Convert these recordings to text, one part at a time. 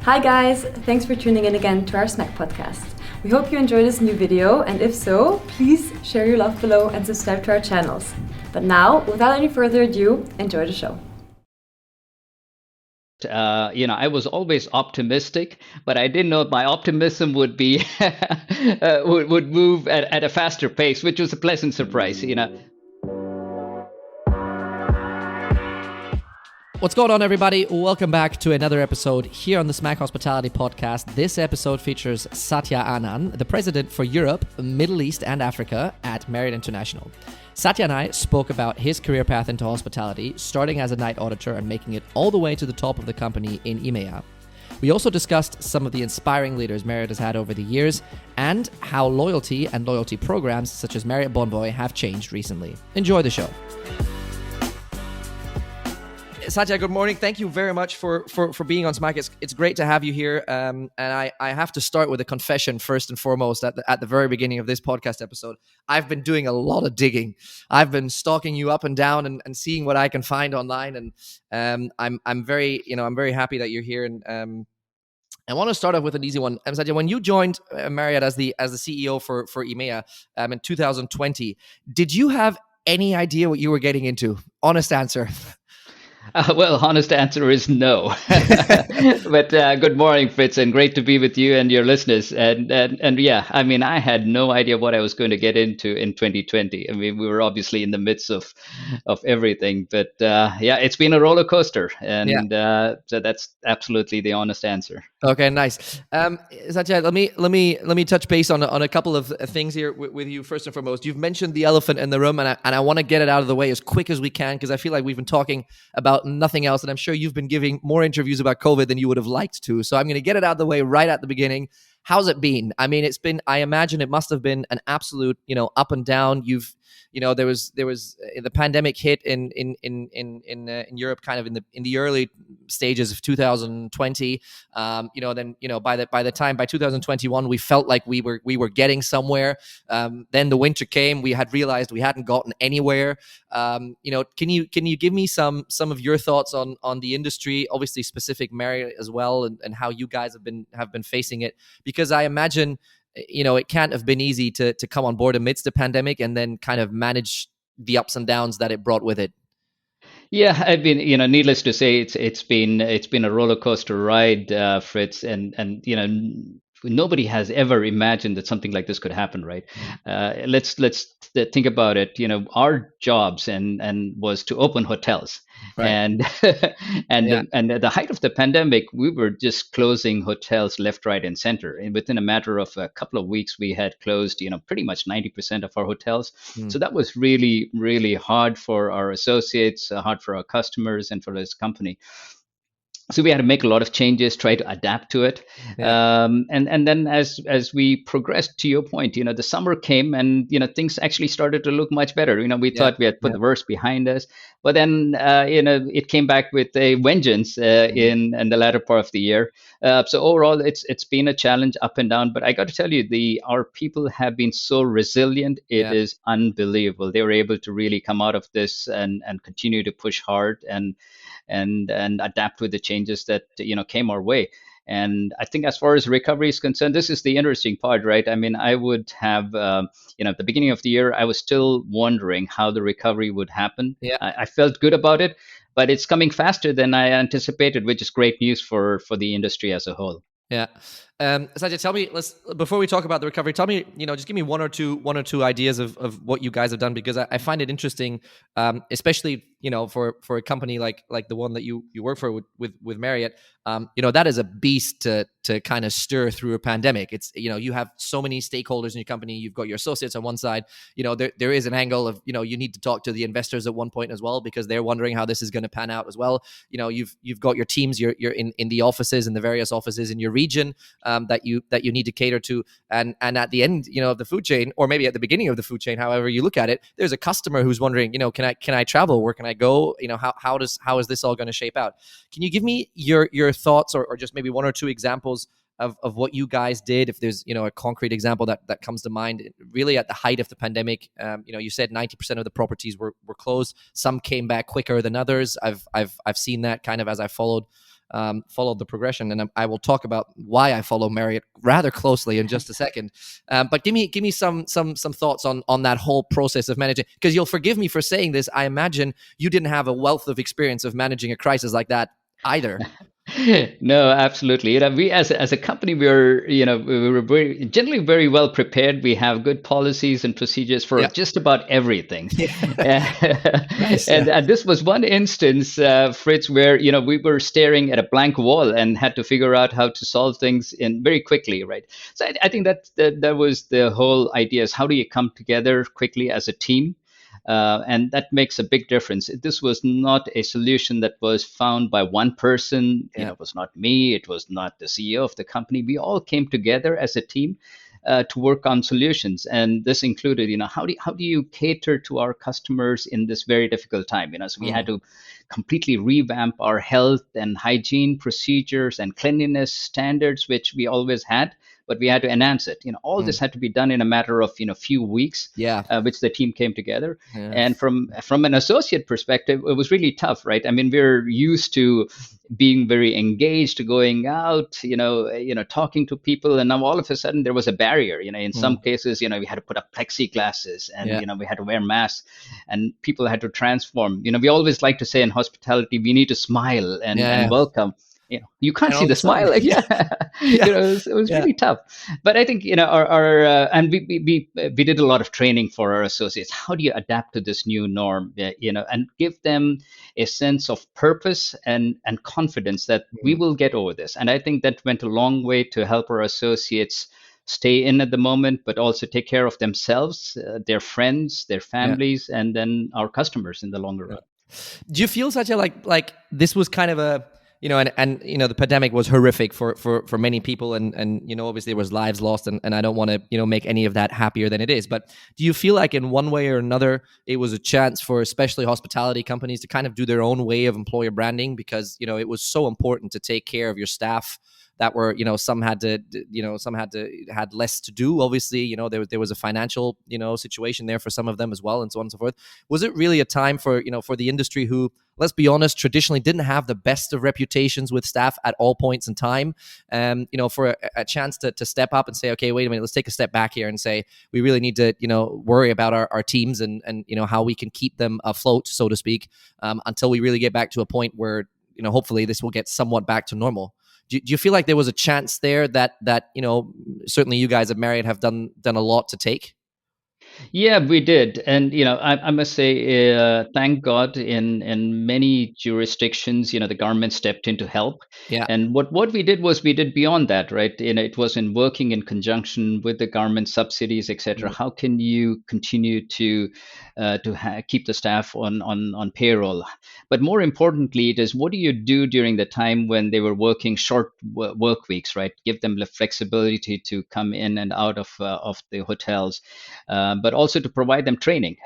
Hi guys, thanks for tuning in again to our Smack podcast. We hope you enjoyed this new video, and if so, please share your love below and subscribe to our channels. But now, without any further ado, enjoy the show. I was always optimistic, but I didn't know my optimism would be would move at a faster pace, which was a pleasant surprise. What's going on, everybody? Welcome back to another episode here on the Smack Hospitality Podcast. This episode features Satya Anand, the president for Europe, Middle East, and Africa at Marriott International. Satya and I spoke about his career path into hospitality, starting as a night auditor and making it all the way to the top of the company in EMEA. We also discussed some of the inspiring leaders Marriott has had over the years and how loyalty and loyalty programs such as Marriott Bonvoy have changed recently. Enjoy the show. Satya, good morning. Thank you very much for being on Smack. It's great to have you here. And I have to start with a confession first and foremost at the very beginning of this podcast episode. I've been doing a lot of digging. I've been stalking you up and down and seeing what I can find online. And I'm very happy that you're here. And I want to start off with an easy one. Satya, when you joined Marriott as the CEO for EMEA in 2020, did you have any idea what you were getting into? Honest answer. Well, honest answer is no. But good morning, Fritz, and great to be with you and your listeners. And yeah, I mean, I had no idea what I was going to get into in 2020. I mean, we were obviously in the midst of everything, but yeah, it's been a roller coaster, and so that's absolutely the honest answer. Okay, nice. Satya, let me touch base on a couple of things here with you. First and foremost, you've mentioned the elephant in the room, and I want to get it out of the way as quick as we can because I feel like we've been talking about nothing else, and I'm sure you've been giving more interviews about COVID than you would have liked to. So I'm going to get it out of the way right at the beginning. How's it been? I mean, I imagine it must have been an absolute, up and down. There was the pandemic hit in Europe kind of in the early stages of 2020. By the time by 2021 we felt like we were getting somewhere. Then the winter came. We had realized we hadn't gotten anywhere. Can you give me some of your thoughts on the industry, obviously specific Marriott as well, and how you guys have been facing it? Because I imagine it can't have been easy to come on board amidst the pandemic and then kind of manage the ups and downs that it brought with it. Yeah, I mean, needless to say, it's been a roller coaster ride, Fritz, and nobody has ever imagined that something like this could happen, right? Let's think about it. Our jobs and was to open hotels, right. and and at the height of the pandemic, we were just closing hotels left, right, and center. And within a matter of a couple of weeks, we had closed, pretty much 90% of our hotels. So that was really, really hard for our associates, hard for our customers, and for this company. So we had to make a lot of changes, try to adapt to it, and then as we progressed, to your point, the summer came, and things actually started to look much better. We thought we had put the worst behind us, but then it came back with a vengeance in the latter part of the year. So overall, it's been a challenge up and down. But I got to tell you, our people have been so resilient. It is unbelievable. They were able to really come out of this and continue to push hard and adapt with the changes that came our way. And I think as far as recovery is concerned, this is the interesting part, right? I mean, I would have at the beginning of the year, I was still wondering how the recovery would happen. I felt good about it, but it's coming faster than I anticipated, which is great news for the industry as a whole. Yeah. Satya, tell me, before we talk about the recovery, tell me, just give me one or two ideas of what you guys have done, because I find it interesting, especially, for a company like the one that you work for with Marriott. That is a beast to kind of stir through a pandemic. It's, you have so many stakeholders in your company. You've got your associates on one side. There is an angle of, you need to talk to the investors at one point as well, because they're wondering how this is going to pan out as well. You've got your teams, you're in the offices, in the various offices in your region, that you need to cater to, and at the end, of the food chain, or maybe at the beginning of the food chain, however you look at it, there's a customer who's wondering, can I travel? Where can I go? How is this all going to shape out? Can you give me your thoughts, or just maybe one or two examples of what you guys did, if there's a concrete example that comes to mind, really at the height of the pandemic? You said 90% of the properties were closed. Some came back quicker than others. I've seen that kind of as I followed followed the progression, and I will talk about why I follow Marriott rather closely in just a second. But give me some thoughts on that whole process of managing, because you'll forgive me for saying this. I imagine you didn't have a wealth of experience of managing a crisis like that either. No, absolutely. We as a company, we were generally very well prepared. We have good policies and procedures for just about everything. Nice, and this was one instance, Fritz, where we were staring at a blank wall and had to figure out how to solve things in very quickly, right? So I think that was the whole idea: is how do you come together quickly as a team? And that makes a big difference. This was not a solution that was found by one person. It was not me. It was not the CEO of the company. We all came together as a team to work on solutions, and this included, how do you cater to our customers in this very difficult time? So we had to completely revamp our health and hygiene procedures and cleanliness standards, which we always had, but we had to enhance it. All this had to be done in a matter of few weeks, which the team came together. And from an associate perspective, it was really tough, right? I mean, we're used to being very engaged, going out, talking to people, and now all of a sudden there was a barrier. In some cases, we had to put up plexiglasses, and we had to wear masks, and people had to transform. We always like to say in hospitality, we need to smile and welcome. You can't see the smile. It was really tough. But I think our and we did a lot of training for our associates. How do you adapt to this new norm? And give them a sense of purpose and confidence that we will get over this. And I think that went a long way to help our associates stay in at the moment, but also take care of themselves, their friends, their families, and then our customers in the longer run. Do you feel, Satya, like this was kind of a and the pandemic was horrific for many people, and obviously there was lives lost, and I don't want to make any of that happier than it is. But do you feel like in one way or another it was a chance for especially hospitality companies to kind of do their own way of employer branding, because it was so important to take care of your staff that were some had less to do. Obviously, there was a financial situation there for some of them as well, and so on and so forth. Was it really a time for for the industry, who, let's be honest, traditionally didn't have the best of reputations with staff at all points in time, for a chance to step up and say, okay, wait a minute, let's take a step back here and say we really need to worry about our teams and how we can keep them afloat, so to speak, until we really get back to a point where hopefully this will get somewhat back to normal. Do you feel like there was a chance there that certainly you guys at Marriott have done a lot to take? Yeah, we did. And, I must say, thank God, in many jurisdictions, the government stepped in to help. Yeah. And what we did was we did beyond that, right? It was in working in conjunction with the government subsidies, et cetera. How can you continue to keep the staff on payroll? But more importantly, it is, what do you do during the time when they were working short work weeks, right? Give them the flexibility to come in and out of the hotels. But also to provide them training.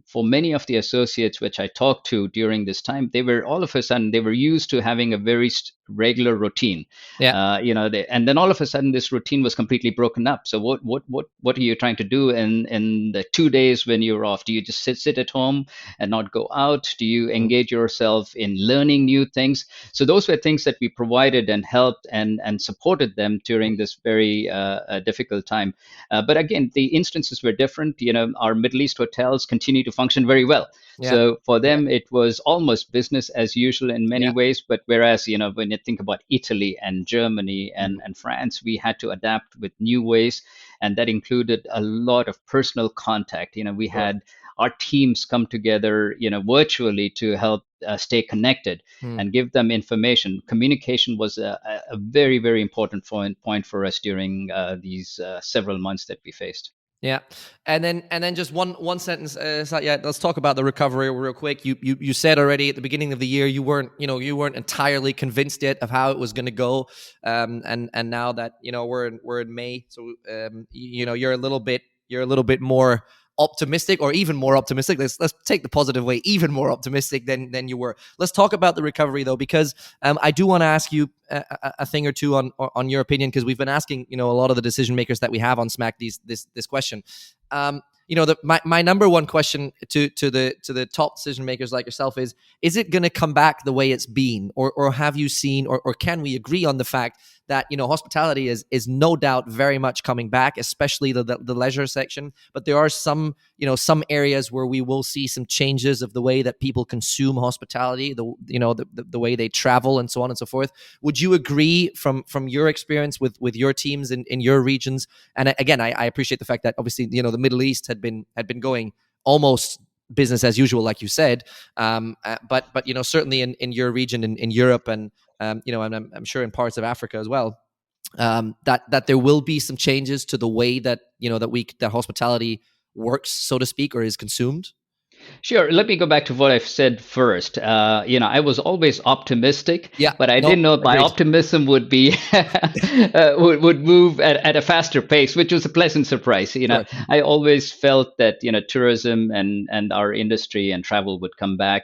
For many of the associates which I talked to during this time, they were all of a sudden, they were used to having a very regular routine. And then all of a sudden this routine was completely broken up. So what are you trying to do in the 2 days when you're off? Do you just sit at home and not go out? Do you engage yourself in learning new things? So those were things that we provided and helped and supported them during this very difficult time. But again, the instances were different. Our Middle East hotels continue to function very well. So for them, it was almost business as usual in many ways. But whereas, when you think about Italy and Germany and France, we had to adapt with new ways. And that included a lot of personal contact. We had our teams come together, virtually to help stay connected and give them information. Communication was a very, very important point for us during these several months that we faced. Yeah, and then just one sentence. Let's talk about the recovery real quick. You said already at the beginning of the year you weren't entirely convinced yet of how it was going to go, and now that we're in May, so you're a little bit more optimistic, or even more optimistic. Let's take the positive way, even more optimistic than you were. Let's talk about the recovery though, because I do want to ask you a thing or two on your opinion, because we've been asking a lot of the decision makers that we have on Smack this question. my number one question to the top decision makers like yourself is it going to come back the way it's been, or have you seen, or can we agree on the fact that hospitality is no doubt very much coming back, especially the leisure section, but there are some some areas where we will see some changes of the way that people consume hospitality, the way they travel and so on and so forth. Would you agree from your experience with your teams in your regions? And again, I appreciate the fact that obviously the Middle East had been going almost business as usual, like you said, but certainly in your region, in Europe, and and I'm sure in parts of Africa as well, that there will be some changes to the way that that hospitality works, so to speak, or is consumed. Sure. Let me go back to what I've said first. I was always optimistic, Yeah, but I didn't know my agreed. optimism would be would move at a faster pace, which was a pleasant surprise. Sure. I always felt that tourism and our industry and travel would come back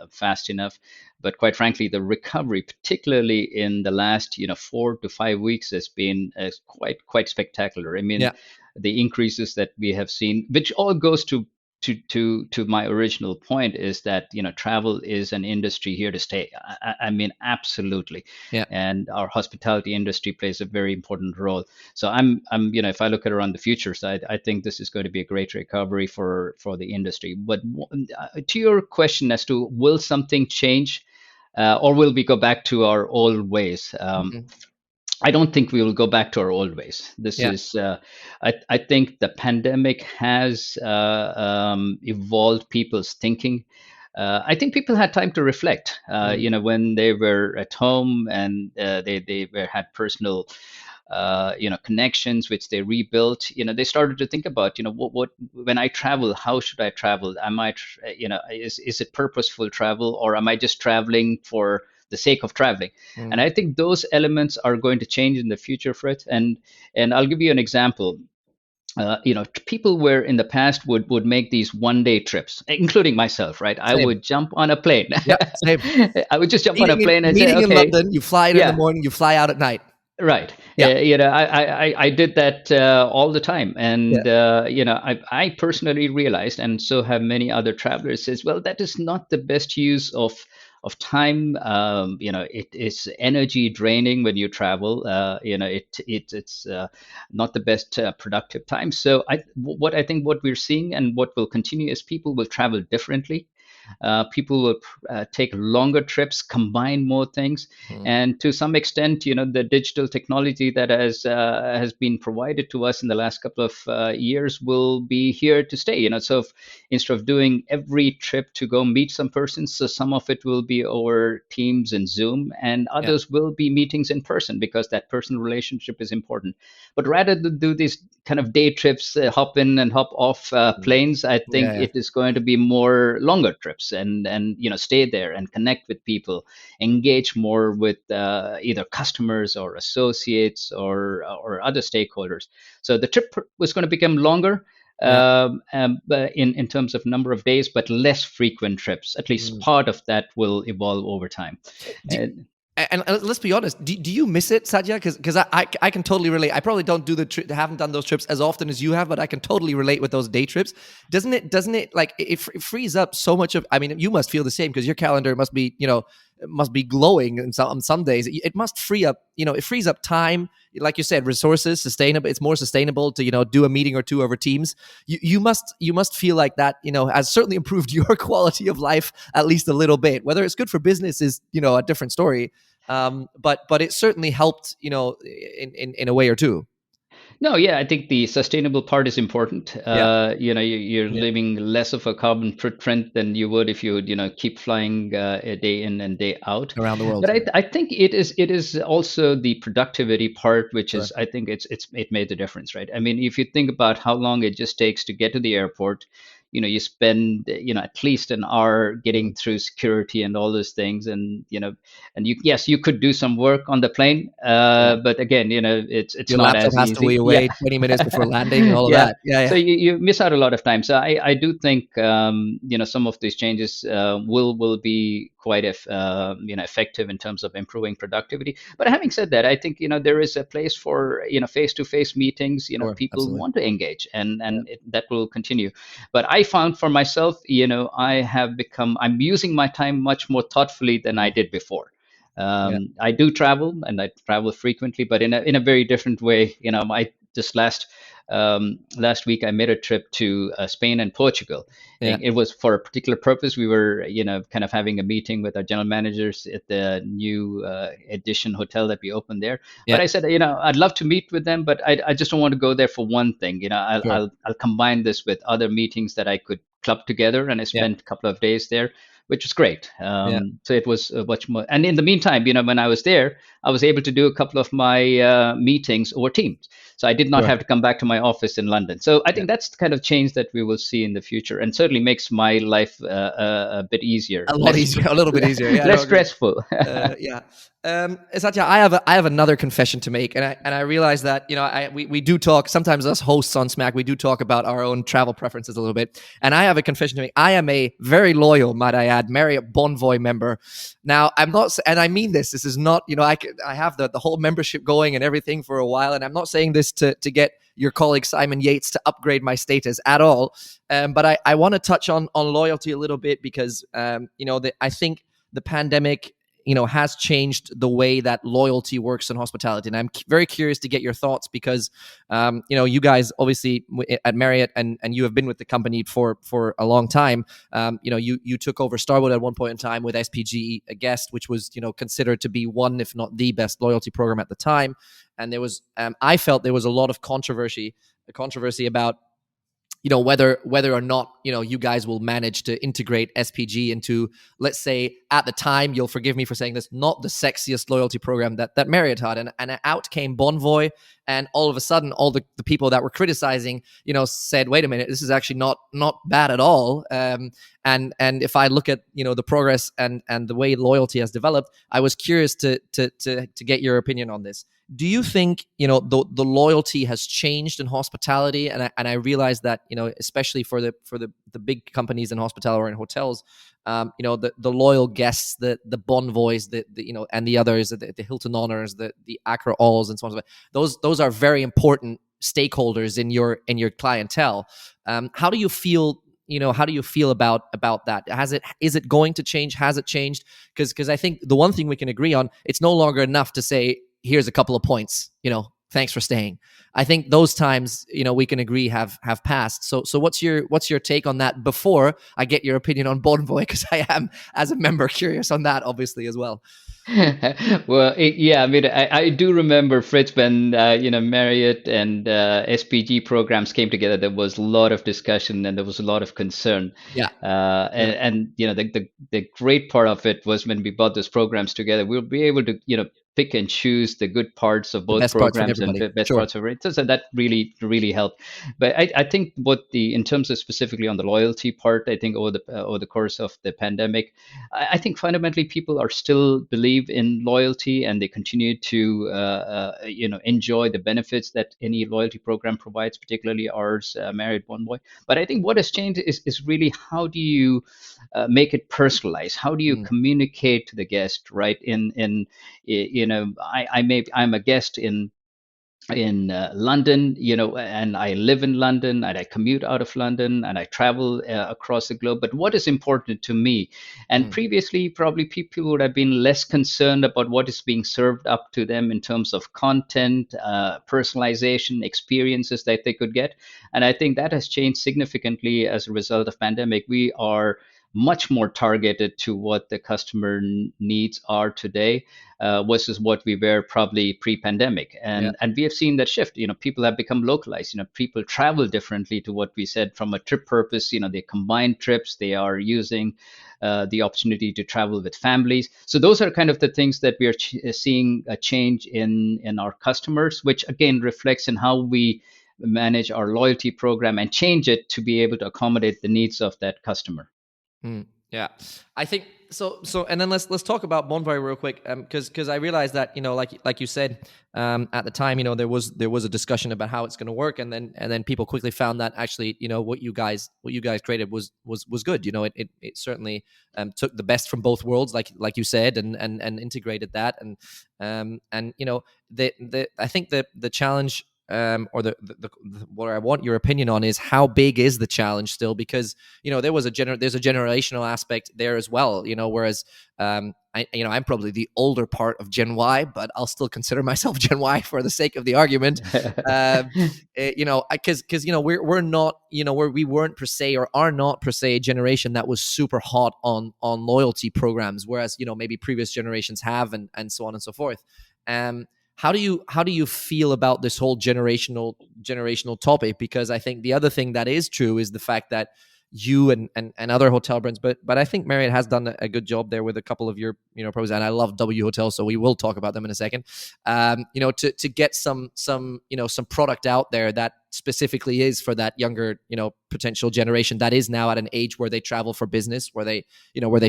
fast enough. But quite frankly, the recovery, particularly in the last 4 to 5 weeks, has been quite spectacular. I mean, Yeah. the increases that we have seen, which all goes to my original point, is that travel is an industry here to stay. I mean, absolutely. Yeah. And our hospitality industry plays a very important role. So I'm if I look at around the future side, I think this is going to be a great recovery for the industry. But to your question as to will something change, or will we go back to our old ways? I don't think we will go back to our old ways. This Yeah. is, I think the pandemic has evolved people's thinking. I think people had time to reflect, when they were at home and had personal, connections which they rebuilt. They started to think about, what when I travel, how should I travel? Am I, is it purposeful travel, or am I just traveling for the sake of traveling? And I think those elements are going to change in the future, Fred. And I'll give you an example. People were in the past would make these 1 day trips, including myself, right? I Same. would jump on a plane. Yeah, same. I would just jump on a plane and say, Meeting in okay, London, you fly in yeah, the morning, you fly out at night. right. Yeah. I did that all the time. And, I personally realized, and so have many other travelers, says, well, that is not the best use of time. It is energy draining when you travel. It's not the best productive time. So what I think what we're seeing and what will continue is people will travel differently. People will take longer trips, combine more things, and to some extent, the digital technology that has been provided to us in the last couple of years will be here to stay. So instead of doing every trip to go meet some person, so some of it will be over Teams and Zoom, and others will be meetings in person because that personal relationship is important. But rather than do these kind of day trips, hop in and hop off planes, I think it is going to be more longer trips, and stay there and connect with people, engage more with either customers or associates or other stakeholders. So the trip was going to become longer in terms of number of days, but less frequent trips. At least part of that will evolve over time. And let's be honest, do you miss it, Satya? Because I can totally relate. I probably don't do haven't done those trips as often as you have, but I can totally relate with those day trips. Doesn't it like it frees up so much of? I mean, you must feel the same because your calendar must be glowing on some days. It must free up, it frees up time, like you said, resources, sustainable. It's more sustainable to do a meeting or two over Teams. You must feel like that has certainly improved your quality of life at least a little bit. Whether it's good for business is a different story. But it certainly helped in a way or two. No, yeah, I think the sustainable part is important. You're leaving less of a carbon footprint than you would if you would, keep flying a day in and day out around the world. But I think it is also the productivity part, which is, I think it made the difference, right? I mean, if you think about how long it just takes to get to the airport, you spend at least an hour getting through security and all those things, and and you could do some work on the plane, Yeah. but again, it's Your not laptop as has to easy. be Yeah. away 20 minutes before landing and all of Yeah. that. Yeah, So yeah. you miss out a lot of time. So I do think some of these changes will be quite effective in terms of improving productivity. But having said that, I think there is a place for face-to-face meetings. Sure, People absolutely. want to engage, and Yeah. that will continue. But I found for myself, I'm using my time much more thoughtfully than I did before. Yeah. I do travel, and I travel frequently, but in a very different way. I just last week I made a trip to Spain and Portugal. Yeah. It was for a particular purpose. We were, kind of having a meeting with our general managers at the new Edition hotel that we opened there. But Yeah. I said, I'd love to meet with them, but I just don't want to go there for one thing. Sure. I'll combine this with other meetings that I could club together, and I Yeah. spent a couple of days there, which was great. Yeah. So it was much more. And in the meantime, when I was there, I was able to do a couple of my meetings over Teams. So I did not Sure. have to come back to my office in London. So I Yeah. think that's the kind of change that we will see in the future, and certainly makes my life a bit easier, A lot easier, a little bit easier. Yeah, less no, agree. stressful. Yeah. Satya, I have another confession to make, and I realize that we do talk sometimes, us hosts on Smack, we do talk about our own travel preferences a little bit, and I have a confession to make. I am a very loyal, might I add, Marriott Bonvoy member. Now, I'm not, and I mean this. This is not, I have the whole membership going and everything for a while, and I'm not saying this to get your colleague Simon Yates to upgrade my status at all. But I want to touch on loyalty a little bit because I think the pandemic has changed the way that loyalty works in hospitality, and I'm very curious to get your thoughts because you guys obviously at Marriott and you have been with the company for a long time. You took over Starwood at one point in time with SPG a guest, which was considered to be one, if not the best loyalty program at the time. And there was I felt there was a lot of controversy about whether or not you guys will manage to integrate SPG into, let's say at the time, you'll forgive me for saying this, not the sexiest loyalty program that Marriott had, and out came Bonvoy, and all of a sudden all the people that were criticizing said, wait a minute, this is actually not bad at all. And if I look at the progress and the way loyalty has developed, I was curious to get your opinion on this. Do you think the loyalty has changed in hospitality? And I realize that especially for the big companies in hospitality or in hotels, the loyal guests, the Bonvoys, and the others, the Hilton Honors, the Accra Alls, and so on. Those are very important stakeholders in your clientele. How do you feel? How do you feel about that? Is it going to change? Has it changed? Because I think the one thing we can agree on, it's no longer enough to say, here's a couple of points, thanks for staying. I think those times, we can agree have passed. So what's your take on that before I get your opinion on Bonvoy? Because I am, as a member, curious on that, obviously, as well. Well, yeah, I mean, I do remember, Fritz, when Marriott and SPG programs came together. There was a lot of discussion and there was a lot of concern. Yeah. And the great part of it was when we brought those programs together, we'll be able to pick and choose the good parts of The both best parts from programs and everybody. best Sure. parts of it. So that really helped. But I think in terms of specifically on the loyalty part, I think over the course of the pandemic, I think fundamentally people are still believe in loyalty, and they continue to enjoy the benefits that any loyalty program provides, particularly ours, Marriott Bonvoy. But I think what has changed is really how do you make it personalized? How do you communicate to the guest, right? I'm a guest in London, and I live in London, and I commute out of London, and I travel across the globe. But what is important to me? And previously, probably people would have been less concerned about what is being served up to them in terms of content, personalization, experiences that they could get. And I think that has changed significantly as a result of pandemic. We are much more targeted to what the customer needs are today versus what we were probably pre-pandemic. And we have seen that shift. People have become localized. People travel differently to what we said from a trip purpose. They combine trips. They are using the opportunity to travel with families. So those are kind of the things that we are seeing a change in our customers, which again reflects in how we manage our loyalty program and change it to be able to accommodate the needs of that customer. Yeah, I think so. And then let's talk about Bonvoy real quick, because I realized that, like you said, at the time, there was a discussion about how it's going to work, and then people quickly found that actually, what you guys created was good. It certainly took the best from both worlds, like you said, and integrated that, and I think the challenge. Or what I want your opinion on is how big is the challenge still, because there's a generational aspect there as well, whereas I'm probably the older part of Gen Y, but I'll still consider myself Gen Y for the sake of the argument. Because we're not, we weren't per se, or are not per se, a generation that was super hot on loyalty programs, whereas maybe previous generations have, and so on and so forth. How do you feel about this whole generational topic? Because I think the other thing that is true is the fact that you and other hotel brands, but I think Marriott has done a good job there with a couple of your pros, and I love W Hotels, so we will talk about them in a second. To get some product out there that specifically is for that younger potential generation that is now at an age where they travel for business, where they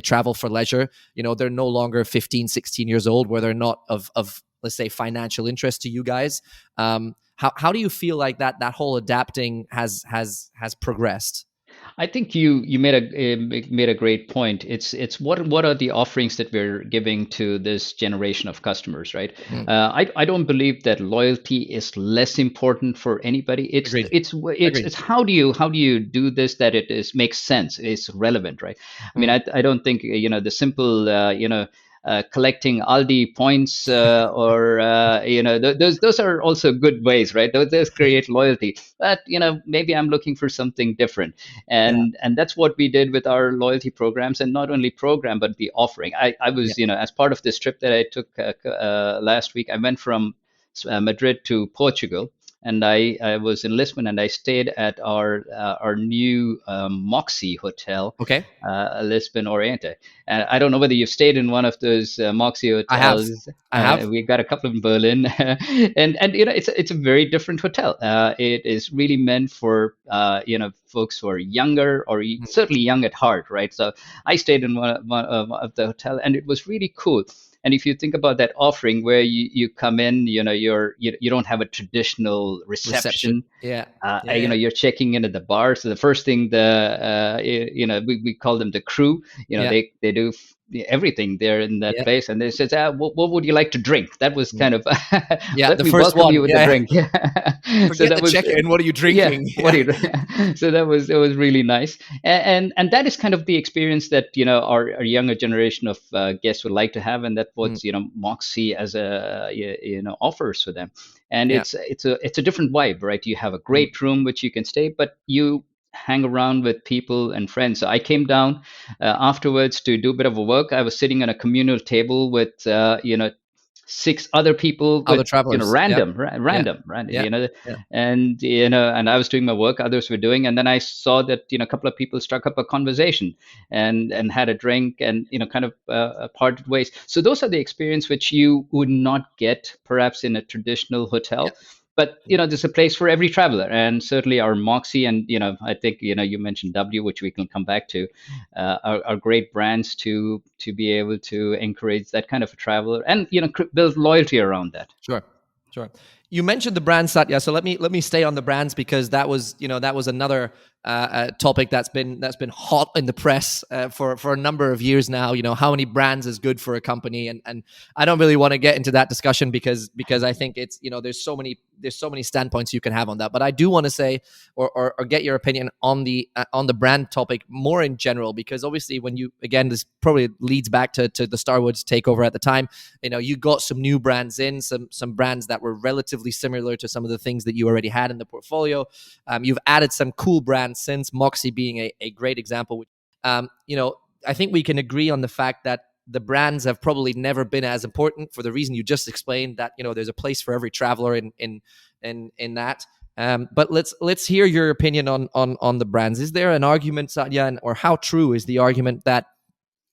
travel for leisure. They're no longer 15, 16 years old, where they're not of let's say financial interest to you guys. How do you feel like that whole adapting has progressed? I think you made a great point. It's what are the offerings that we're giving to this generation of customers, right? I don't believe that loyalty is less important for anybody. It's how do you do this that it makes sense, it's relevant, right? I mean, I don't think the simple collecting Aldi points or those are also good ways, right? Those create loyalty, but maybe I'm looking for something different, and that's what we did with our loyalty programs, and not only program but the offering. I was as part of this trip that I took last week, I went from Madrid to Portugal. And I was in Lisbon, and I stayed at our new Moxie hotel, Lisbon Oriente. And I don't know whether you've stayed in one of those Moxie hotels. I have. We got a couple in Berlin, and it's a very different hotel. It is really meant for folks who are younger, or certainly young at heart, right? So I stayed in one of the hotel, and it was really cool. And if you think about that offering where you come in, you don't have a traditional reception. You're checking in at the bar. So the first thing we call them the crew. They do everything there in that place, and they said, what would you like to drink? That was kind of let the me first welcome one. you with the drink. So that was check-in. What are you drinking? So it was really nice, and that is kind of the experience that our younger generation of guests would like to have, and that's what Moxie as offers for them. And it's a different vibe, right? You have a great room which you can stay, but you hang around with people and friends. So I came down afterwards to do a bit of a work. I was sitting on a communal table with 6 other people, other with travelers, random, and I was doing my work, others were doing, and then I saw that a couple of people struck up a conversation and had a drink, and kind of parted ways. So those are the experience which you would not get perhaps in a traditional hotel. But there's a place for every traveler, and certainly our Moxie and I think you mentioned W, which we can come back to, are great brands to be able to encourage that kind of a traveler, and build loyalty around that. Sure. You mentioned the brand, Satya. So let me stay on the brands, because that was another topic that's been hot in the press for a number of years now. How many brands is good for a company, and I don't really want to get into that discussion because I think it's there's so many standpoints you can have on that. But I do want to say or get your opinion on the brand topic more in general, because obviously this probably leads back to the Starwoods takeover at the time. You got some new brands in, some brands that were relatively similar to some of the things that you already had in the portfolio. You've added some cool brands since, Moxie being a great example. I think we can agree on the fact that the brands have probably never been as important, for the reason you just explained, that there's a place for every traveler in that. But let's hear your opinion on the brands. Is there an argument, Satya, or how true is the argument that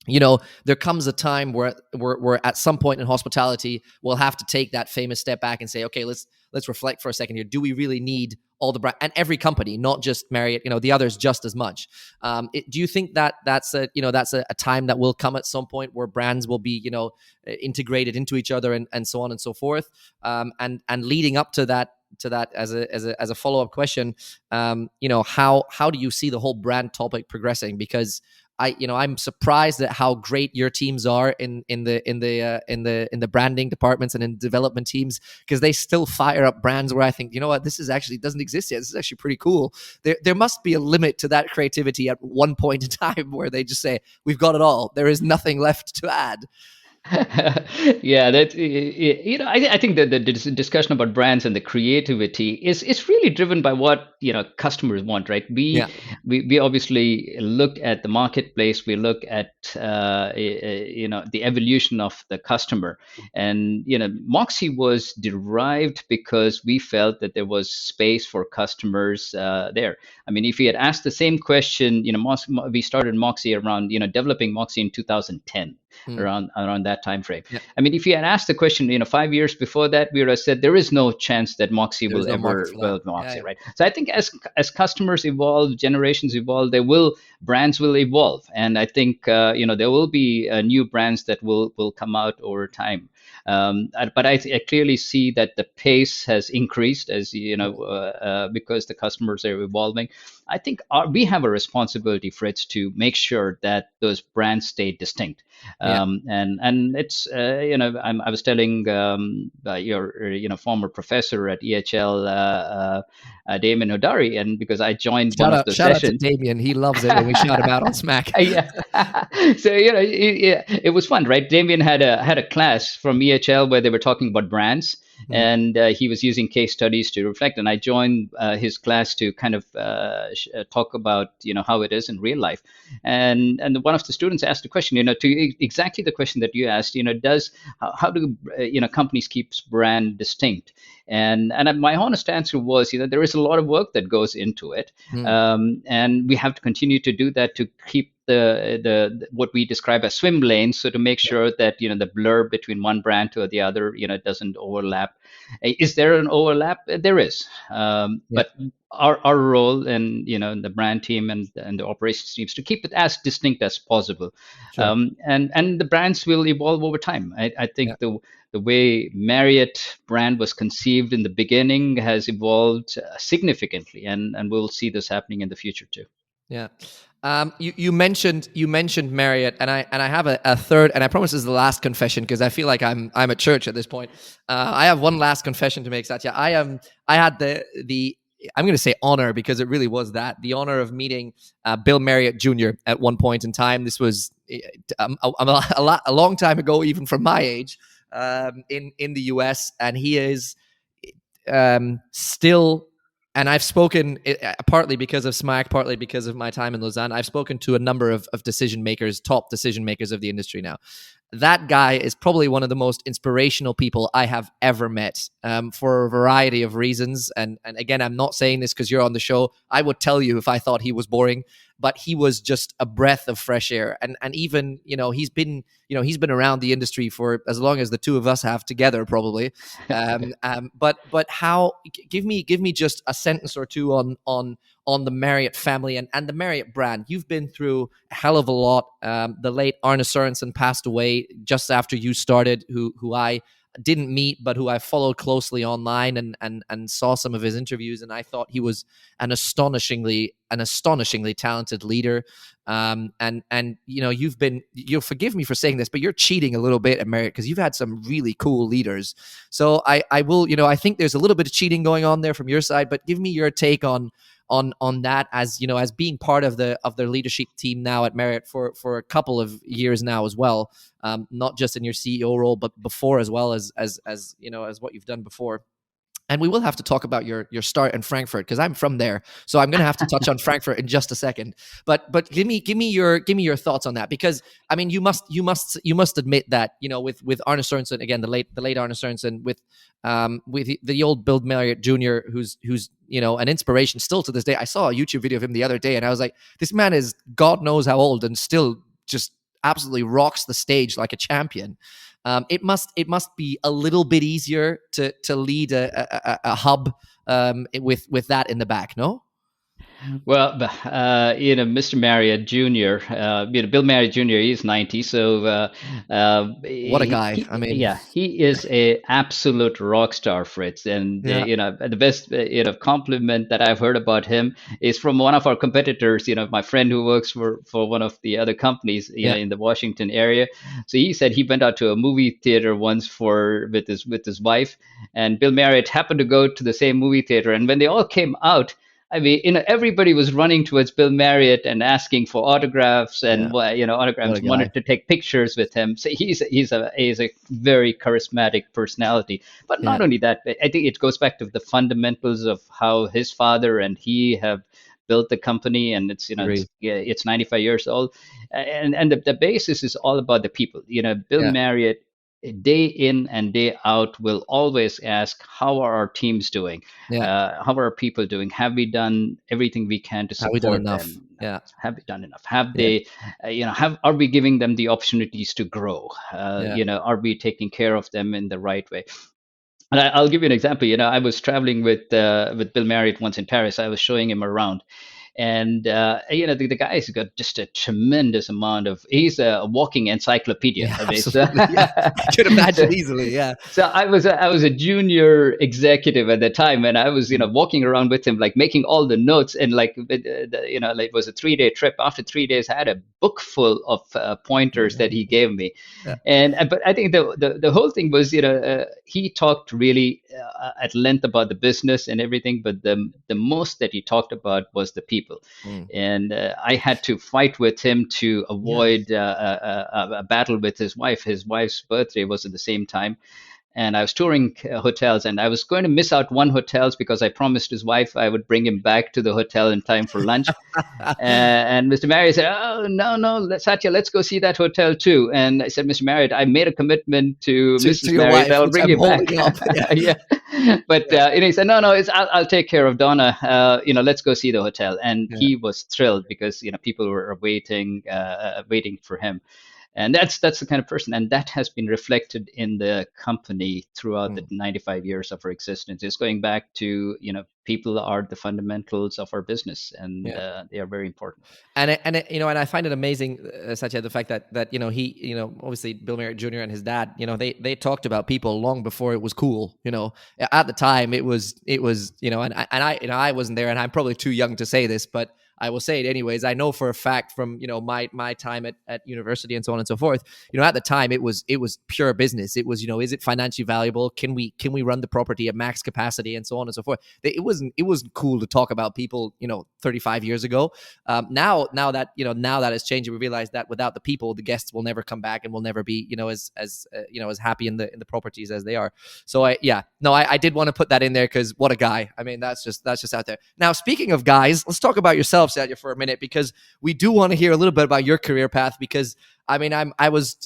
there comes a time where we're at some point in hospitality, we'll have to take that famous step back and say, okay, let's reflect for a second here. Do we really need all the brand and every company, not just Marriott, the others just as much? Do you think that that's a time that will come at some point where brands will be, integrated into each other and so on and so forth? And leading up to that, as a follow-up question, how do you see the whole brand topic progressing? Because I'm surprised at how great your teams are in the branding departments and in development teams, because they still fire up brands where I think, this is actually doesn't exist yet. This is actually pretty cool. There must be a limit to that creativity at one point in time where they just say, we've got it all. There is nothing left to add. Yeah, that I think that the discussion about brands and the creativity is really driven by what customers want, right? We obviously look at the marketplace, we look at the evolution of the customer, and Moxie was derived because we felt that there was space for customers there. I mean, if we had asked the same question, we started Moxie around developing Moxie in 2010. Around that time frame. Yeah. I mean, if you had asked the question, 5 years before that, we would have said there is no chance that Moxie will ever build Moxie, right? So I think as customers evolve, generations evolve, brands will evolve, and I think there will be new brands that will come out over time. But I clearly see that the pace has increased because the customers are evolving. I think we have a responsibility, Fritz, to make sure that those brands stay distinct. And it's I was telling your former professor at EHL, Damien Hodari, and because I joined one of the sessions. Shout out to Damien, he loves it when we shout him out on Smack. Yeah. So it was fun, right? Damien had a class from EHL where they were talking about brands. And he was using case studies to reflect, and I joined his class to kind of talk about how it is in real life. And one of the students asked a question, to exactly the question that you asked. How do companies keep brand distinct? And my honest answer was, there is a lot of work that goes into it, and we have to continue to do that to keep the what we describe as swim lanes, so to make sure that the blur between one brand to the other doesn't overlap. Is there an overlap? There is, but our role and the brand team and the operations teams to keep it as distinct as possible. Sure. And the brands will evolve over time. I think the way Marriott brand was conceived in the beginning has evolved significantly, and we'll see this happening in the future too. Yeah. You mentioned Marriott, and I have a third, and I promise this is the last confession, because I feel like I'm at church at this point. I have one last confession to make, Satya. I had the I'm going to say honor, because it really was the honor of meeting Bill Marriott Jr. at one point in time. This was a long time ago, even from my age, in the US, and he is still. And I've spoken, partly because of SMAC, partly because of my time in Lausanne, I've spoken to a number of decision makers, top decision makers of the industry now. That guy is probably one of the most inspirational people I have ever met, for a variety of reasons. And again, I'm not saying this because you're on the show. I would tell you if I thought he was boring, but he was just a breath of fresh air. And even, he's been around the industry for as long as the two of us have together, probably. But how? Give me just a sentence or two on the Marriott family and the Marriott brand. You've been through a hell of a lot. The late Arne Sorenson passed away just after you started, who I didn't meet, but who I followed closely online and saw some of his interviews, and I thought he was an astonishingly talented leader. And you'll forgive me for saying this, but you're cheating a little bit at Marriott, because you've had some really cool leaders. So I will, I think there's a little bit of cheating going on there from your side, but give me your take on that, as as being part of their leadership team now at Marriott for a couple of years now as well, not just in your CEO role, but before, as well as what you've done before. And we will have to talk about your start in Frankfurt, because I'm from there, so I'm going to have to touch on Frankfurt in just a second. But give me your thoughts on that, because I mean, you must admit that with Arne Sorenson, again, the late Arne Sorenson, with the old Bill Marriott Jr., who's an inspiration still to this day. I saw a YouTube video of him the other day, and I was like, this man is God knows how old and still just absolutely rocks the stage like a champion. It must be a little bit easier to lead a hub with that in the back, no? Well, Mr. Marriott Jr., Bill Marriott Jr., he's 90. So What a guy. I mean, yeah, he is a absolute rock star, Fritz. And, yeah, the best, compliment that I've heard about him is from one of our competitors, my friend who works for one of the other companies, yeah, in the Washington area. So he said he went out to a movie theater once with his wife, and Bill Marriott happened to go to the same movie theater. And when they all came out, I mean, everybody was running towards Bill Marriott and asking for autographs and, What autographs, a guy. wanted to take pictures with him. So he's a very charismatic personality. But not Yeah. only that, I think it goes back to the fundamentals of how his father and he have built the company, and Agreed. it's 95 years old, and the basis is all about the people. Bill Yeah. Marriott, day in and day out, will always ask, how are our teams doing? Yeah. How are our people doing? Have we done everything we can to Have we done support enough? them? Yeah. Have we done enough? Have Yeah. they, are we giving them the opportunities to grow? Yeah. Are we taking care of them in the right way? And I'll give you an example. I was traveling with Bill Marriott once in Paris. I was showing him around, and the guy's got just a tremendous amount of. He's a walking encyclopedia. Yeah, I mean, absolutely. Yeah. I could imagine easily. Yeah. So I was a junior executive at the time, and I was walking around with him, like making all the notes, and like like it was a 3-day trip. After 3 days, I had a book full of pointers that he gave me, Yeah. and but I think the whole thing was he talked really at length about the business and everything, but the most that he talked about was the people. And I had to fight with him to avoid a battle with his wife. His wife's birthday was at the same time, and I was touring hotels, and I was going to miss out one hotels because I promised his wife I would bring him back to the hotel in time for lunch. And Mr. Marriott said, "Oh, no, Satya, let's go see that hotel too." And I said, "Mr. Marriott, I made a commitment to Mrs. your Marriott. wife, I'll which bring I'm you back." holding up. Yeah. But and he said, "No, I'll take care of Donna. Let's go see the hotel." And he was thrilled because people were waiting for him. And that's the kind of person, and that has been reflected in the company throughout the 95 years of our existence. It's going back to people are the fundamentals of our business, and they are very important. And I find it amazing, Satya, the fact that he obviously Bill Marriott Jr. and his dad, they talked about people long before it was cool. At the time it was and I wasn't there, and I'm probably too young to say this, but I will say it anyways. I know for a fact from my time at university and so on and so forth. At the time it was pure business. It was is it financially valuable? Can we run the property at max capacity and so on and so forth? It wasn't cool to talk about people 35 years ago. Now that it's changed, we realize that without the people, the guests will never come back and will never be as happy in the properties as they are. So I did want to put that in there because what a guy. I mean, that's just out there. Now, speaking of guys, let's talk about yourself, Satya, for a minute, because we do want to hear a little bit about your career path. Because I mean, I was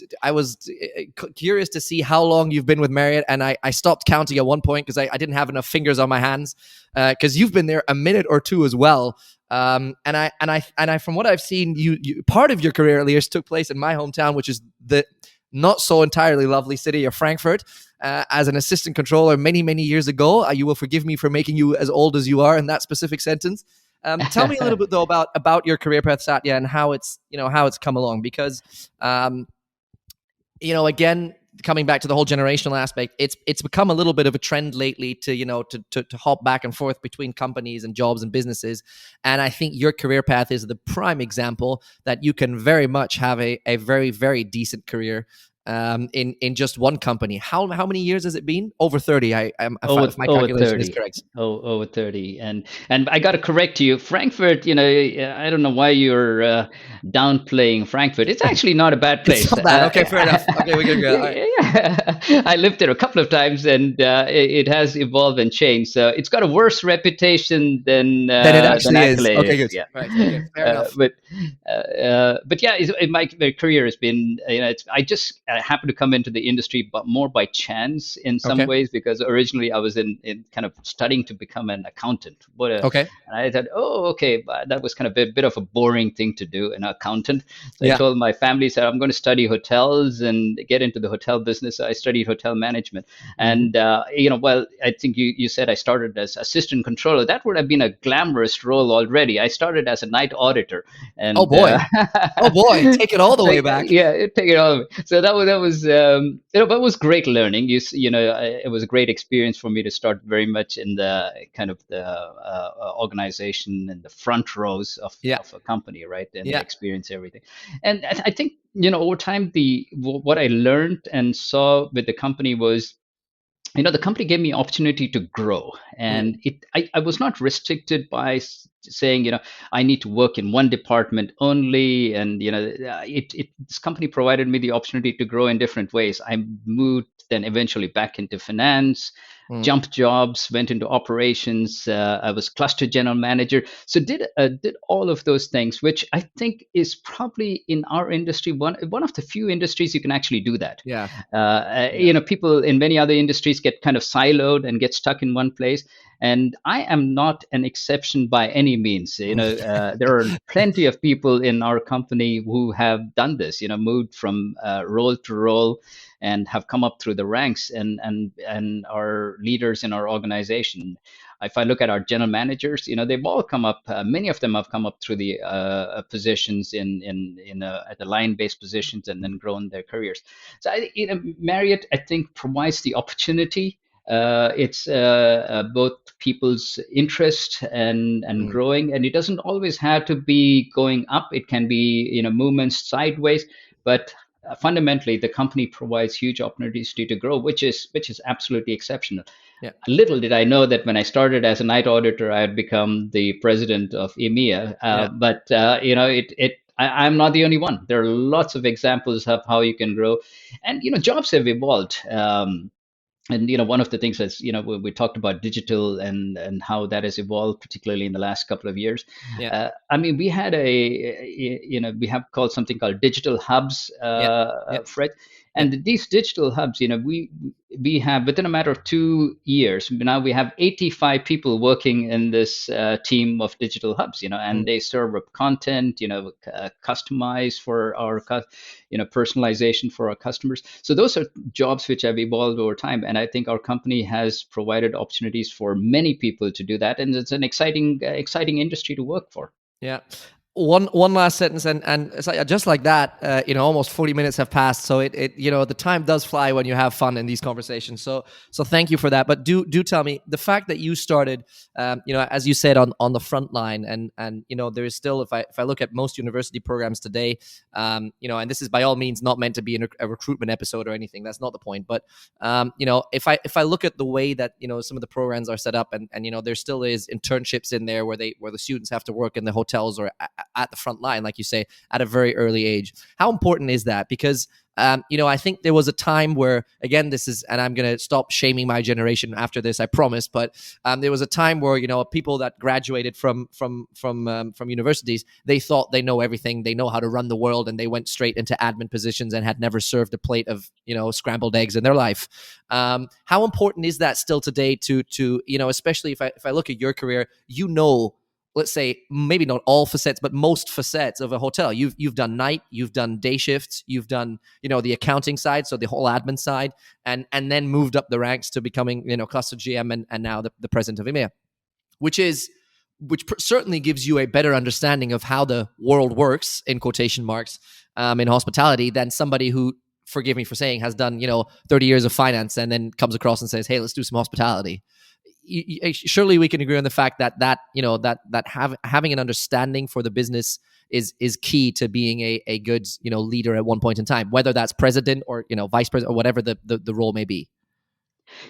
curious to see how long you've been with Marriott, and I stopped counting at one point because I didn't have enough fingers on my hands. Because you've been there a minute or two as well. And I from what I've seen, you part of your career at least took place in my hometown, which is the not so entirely lovely city of Frankfurt. As an assistant controller many years ago. You will forgive me for making you as old as you are in that specific sentence. Tell me a little bit though about your career path, Satya, and how it's come along, because again, coming back to the whole generational aspect, it's become a little bit of a trend lately to hop back and forth between companies and jobs and businesses. And I think your career path is the prime example that you can very much have a very, very decent career in just one company. How many years has it been? Over 30. If my calculation is correct. Over 30. And I got to correct you. Frankfurt, I don't know why you're downplaying Frankfurt. It's actually not a bad place. It's not bad. Okay, fair enough. Okay, we can go. Right. I lived there a couple of times, and it has evolved and changed. So it's got a worse reputation than it actually is. Okay, good. Yeah. Right, okay, fair enough. But yeah, my career has been, I just I happened to come into the industry, but more by chance in some ways, because originally I was in kind of studying to become an accountant. And I thought, okay, but that was kind of a bit of a boring thing to do, an accountant. So I told my family, said, I'm going to study hotels and get into the hotel business. So I studied hotel management. And, well, I think you said I started as assistant controller. That would have been a glamorous role already. I started as a night auditor. And take it all the way back. Yeah, take it all the way. So that was that was great learning. It was a great experience for me to start very much in the kind of the organization and the front rows of a company, right? And experience everything. And I think, over time, what I learned and saw with the company was, the company gave me opportunity to grow, and I was not restricted by saying, I need to work in one department only. And, this company provided me the opportunity to grow in different ways. I moved then eventually back into finance, jumped jobs, went into operations. I was cluster general manager. So did all of those things, which I think is probably in our industry, one of the few industries you can actually do that. People in many other industries get kind of siloed and get stuck in one place. And I am not an exception by any means. There are plenty of people in our company who have done this, moved from role to role and have come up through the ranks and are leaders in our organization. If I look at our general managers, they've all come up. Many of them have come up through the positions at the line-based positions and then grown their careers. So, Marriott, I think, provides the opportunity. It's both people's interest and growing, and it doesn't always have to be going up. It can be movements sideways, but fundamentally the company provides huge opportunities to grow, which is absolutely exceptional. Little did I know that when I started as a night auditor, I had become the president of EMEA. But I'm not the only one. There are lots of examples of how you can grow, and jobs have evolved. And one of the things is we talked about digital and how that has evolved, particularly in the last couple of years. We had we have called something called digital hubs, Fred. And these digital hubs, we have, within a matter of 2 years, now we have 85 people working in this team of digital hubs, and they serve up content, customize for our, personalization for our customers. So those are jobs which have evolved over time. And I think our company has provided opportunities for many people to do that. And it's an exciting industry to work for. Yeah. One last sentence, and it's like, just like that, almost 40 minutes have passed. So it the time does fly when you have fun in these conversations. So thank you for that. But do tell me, the fact that you started, as you said, on the front line, and there is still, if I look at most university programs today, and this is by all means not meant to be a recruitment episode or anything. That's not the point. But if I look at the way that some of the programs are set up, and there still is internships in there where the students have to work in the hotels or at the front line, like you say, at a very early age. How important is that? Because I think there was a time where, again, and I'm going to stop shaming my generation after this, I promise. But there was a time where people that graduated from universities, they thought they know everything, they know how to run the world, and they went straight into admin positions and had never served a plate of scrambled eggs in their life. How important is that still today? To especially if I look at your career, let's say maybe not all facets, but most facets of a hotel. You've done night, you've done day shifts, you've done the accounting side, so the whole admin side, and then moved up the ranks to becoming cluster GM and now the president of EMEA, which certainly gives you a better understanding of how the world works, in quotation marks, in hospitality, than somebody who, forgive me for saying, has done 30 years of finance and then comes across and says, hey, let's do some hospitality. Surely we can agree on the fact that having an understanding for the business is key to being a good leader at one point in time, whether that's president or vice president or whatever the role may be.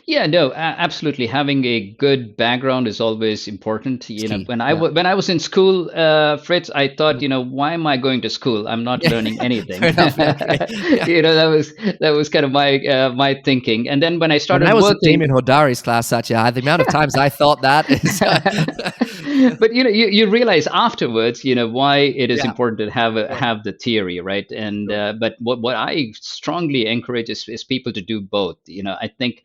Yeah, no, absolutely. Having a good background is always important. When I was in school, Fritz, I thought, why am I going to school? I'm not learning anything. That was kind of my thinking. And then when I started I was working, in Damien Hodari's class, Satya, the amount of times I thought that is. But you realize afterwards, why it is important to have the theory, right? And but what I strongly encourage is people to do both. I think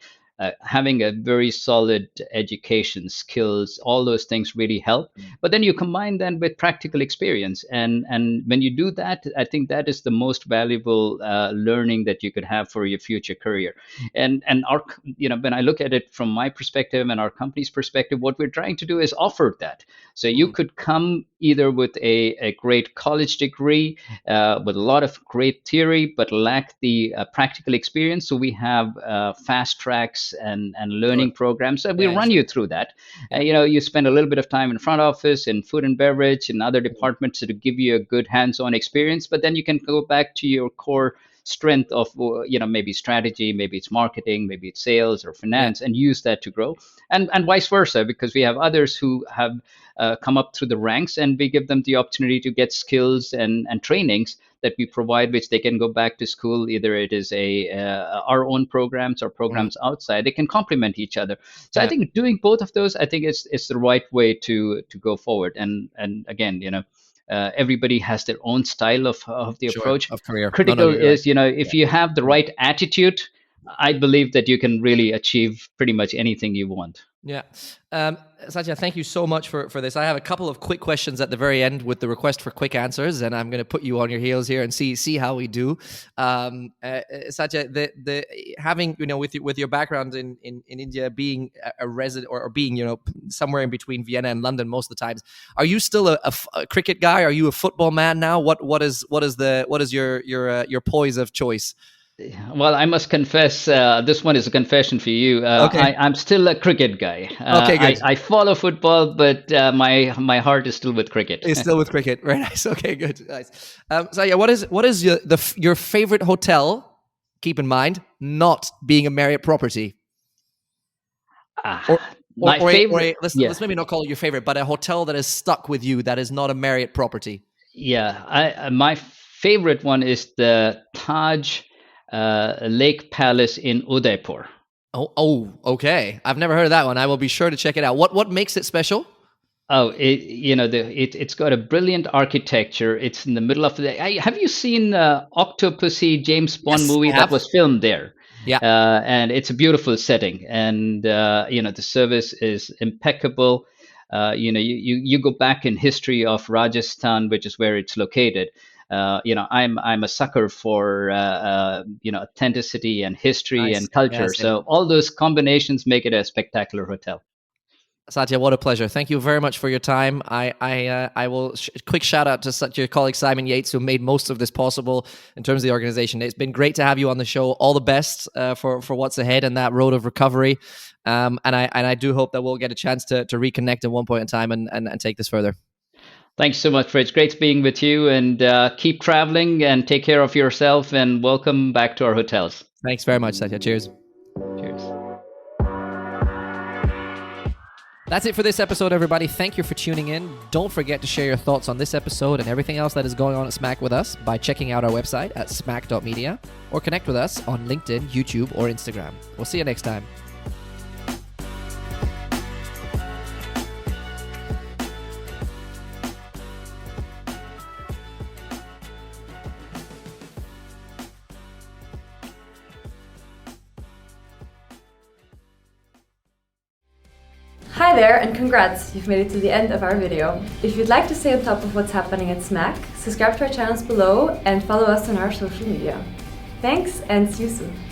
having a very solid education, skills, all those things really help. But then you combine them with practical experience, and when you do that, I think that is the most valuable learning that you could have for your future career. And our, when I look at it from my perspective and our company's perspective, what we're trying to do is offer that. So you could come either with a great college degree, with a lot of great theory, but lack the practical experience. So we have fast tracks and learning programs. So we run you through that. You spend a little bit of time in front office, in food and beverage, and other departments to give you a good hands-on experience. But then you can go back to your core strength of maybe strategy, maybe it's marketing, maybe it's sales or finance, and use that to grow, and vice versa, because we have others who have come up through the ranks, and we give them the opportunity to get skills and trainings that we provide, which they can go back to school. Either it is our own programs or programs outside. They can complement each other. So I think doing both of those, I think it's the right way to go forward. And again, everybody has their own style of the approach. Of career. Critical is, if you have the right attitude, I believe that you can really achieve pretty much anything you want. Yeah. Satya, thank you so much for this. I have a couple of quick questions at the very end with the request for quick answers, and I'm going to put you on your heels here and see how we do. Satya, the having, with your background in India, being a resident or being, somewhere in between Vienna and London most of the times, are you still a cricket guy? Are you a football man now? What is your poise of choice? Well, I must confess, this one is a confession for you. Okay. I'm still a cricket guy. Okay, good. I follow football, but my heart is still with cricket. It's still with cricket. Very nice. Okay, good. Nice. So yeah, what is your favorite hotel? Keep in mind, not being a Marriott property. My favorite. Let's maybe not call it your favorite, but a hotel that is stuck with you that is not a Marriott property. Yeah, my favorite one is the Taj Lake Palace in Udaipur. Oh, okay. I've never heard of that one. I will be sure to check it out. What makes it special? Oh, it's got a brilliant architecture. It's in the middle of the. Have you seen Octopussy James Bond movie that was filmed there? Yeah. And it's a beautiful setting, and the service is impeccable. You go back in history of Rajasthan, which is where it's located. I'm a sucker for authenticity and history and culture. Yes, so all those combinations make it a spectacular hotel. Satya, what a pleasure. Thank you very much for your time. I will quick shout out to your colleague Simon Yates, who made most of this possible in terms of the organization. It's been great to have you on the show. All the best for what's ahead in that road of recovery. And I do hope that we'll get a chance to reconnect at one point in time and take this further. Thanks so much, Fritz. Great being with you, and keep traveling and take care of yourself, and welcome back to our hotels. Thanks very much, Satya. Cheers. Cheers. That's it for this episode, everybody. Thank you for tuning in. Don't forget to share your thoughts on this episode and everything else that is going on at Smack with us by checking out our website at smack.media or connect with us on LinkedIn, YouTube, or Instagram. We'll see you next time. Hi there, and congrats, you've made it to the end of our video. If you'd like to stay on top of what's happening at Smack, subscribe to our channels below and follow us on our social media. Thanks, and see you soon.